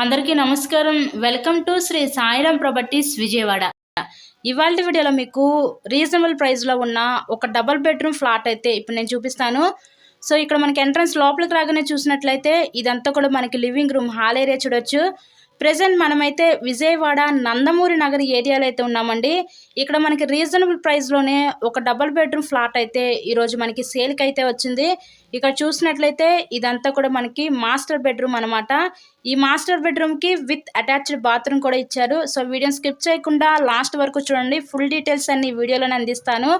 అందరికీ నమస్కారం. Welcome to Sri Sairam Properties Vijayawada. ఇవాళ వీడియోలో మీకు రీజనబుల్ ప్రైస్లో ఉన్న ఒక డబుల్ బెడ్రూమ్ ఫ్లాట్ అయితే ఇప్పుడు నేను చూపిస్తాను. సో ఇక్కడ మనకి ఎంట్రన్స్ లోపలికి రాగానే చూసినట్లయితే ఇదంతా కూడా మనకి లివింగ్ రూమ్, హాల్ ఏరియా చూడొచ్చు. ప్రెజెంట్ మనమైతే విజయవాడ నందమూరి నగర్ ఏరియాలో అయితే ఉన్నామండి. ఇక్కడ మనకి రీజనబుల్ ప్రైస్లోనే ఒక డబుల్ బెడ్రూమ్ ఫ్లాట్ అయితే ఈరోజు మనకి సేల్కి అయితే వచ్చింది. ఇక్కడ చూసినట్లయితే ఇదంతా కూడా మనకి మాస్టర్ బెడ్రూమ్ అనమాట. ఈ మాస్టర్ బెడ్రూమ్కి విత్ అటాచ్డ్ బాత్రూమ్ కూడా ఇచ్చారు. సో వీడియోని స్కిప్ చేయకుండా లాస్ట్ వరకు చూడండి. ఫుల్ డీటెయిల్స్ అన్ని వీడియోలోనే అందిస్తాను.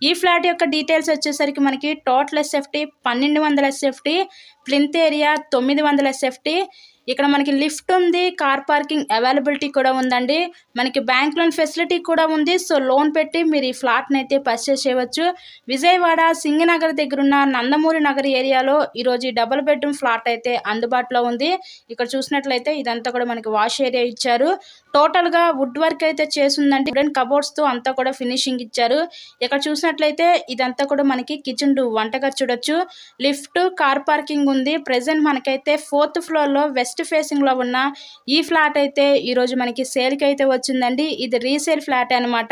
ఈ ఫ్లాట్ యొక్క డీటెయిల్స్ వచ్చేసరికి మనకి total SFT 1200 SFT, plinth area 900 SFT. ఇక్కడ మనకి లిఫ్ట్ ఉంది, కార్ పార్కింగ్ అవైలబిలిటీ కూడా ఉందండి. మనకి బ్యాంక్ లోన్ ఫెసిలిటీ కూడా ఉంది. సో లోన్ పెట్టి మీరు ఈ ఫ్లాట్ని అయితే పర్చేస్ చేయవచ్చు. విజయవాడ సింగనగర్ దగ్గర ఉన్న నందమూరి నగర్ ఏరియాలో ఈరోజు ఈ డబుల్ బెడ్రూమ్ ఫ్లాట్ అయితే అందుబాటులో ఉంది. ఇక్కడ చూసినట్లయితే ఇదంతా కూడా మనకి వాష్ ఏరియా ఇచ్చారు. టోటల్గా వుడ్ వర్క్ అయితే చేసిందండి. వుడెన్ కబోర్డ్స్తో అంతా కూడా ఫినిషింగ్ ఇచ్చారు. ఇక్కడ చూసినట్లయితే ఇదంతా కూడా మనకి కిచెన్ వంటగది చూడొచ్చు. లిఫ్ట్, కార్ పార్కింగ్ ఉంది. ప్రెసెంట్ మనకైతే 4th ఫ్లోర్లో వెస్ట్ ఫేసింగ్ లో ఉన్న ఈ ఫ్లాట్ అయితే ఈరోజు మనకి సేల్కి అయితే వచ్చిందండి. ఇది రీసేల్ ఫ్లాట్ అనమాట.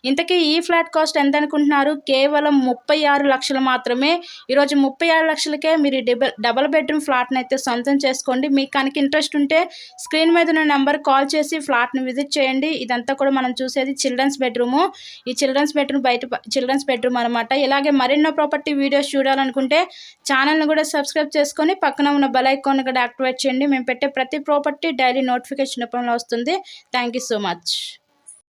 ఇంతకీ ఈ ఫ్లాట్ కాస్ట్ ఎంత అనుకుంటున్నారు? కేవలం 36 లక్షలు మాత్రమే. ఈరోజు 36 లక్షలకే మీరు డబుల్ బెడ్రూమ్ ఫ్లాట్ని అయితే సొంతం చేసుకోండి. మీకు కనుక ఇంట్రెస్ట్ ఉంటే స్క్రీన్ మీద ఉన్న నెంబర్ కాల్ చేసి ఫ్లాట్ని విజిట్ చేయండి. ఇదంతా కూడా మనం చూసేది చిల్డ్రన్స్ బెడ్రూము. ఈ చిల్డ్రన్స్ బెడ్రూమ్ చిల్డ్రన్స్ బెడ్రూమ్ అనమాట. ఇలాగే మరెన్నో ప్రాపర్టీ వీడియోస్ చూడాలనుకుంటే ఛానల్ని కూడా సబ్స్క్రైబ్ చేసుకొని పక్కన ఉన్న బెల్ ఐకాన్ కూడా యాక్టివేట్ చేయండి. మేము పెట్టే ప్రతి ప్రాపర్టీ డైలీ నోటిఫికేషన్ రూపంలో వస్తుంది. Thank you so much.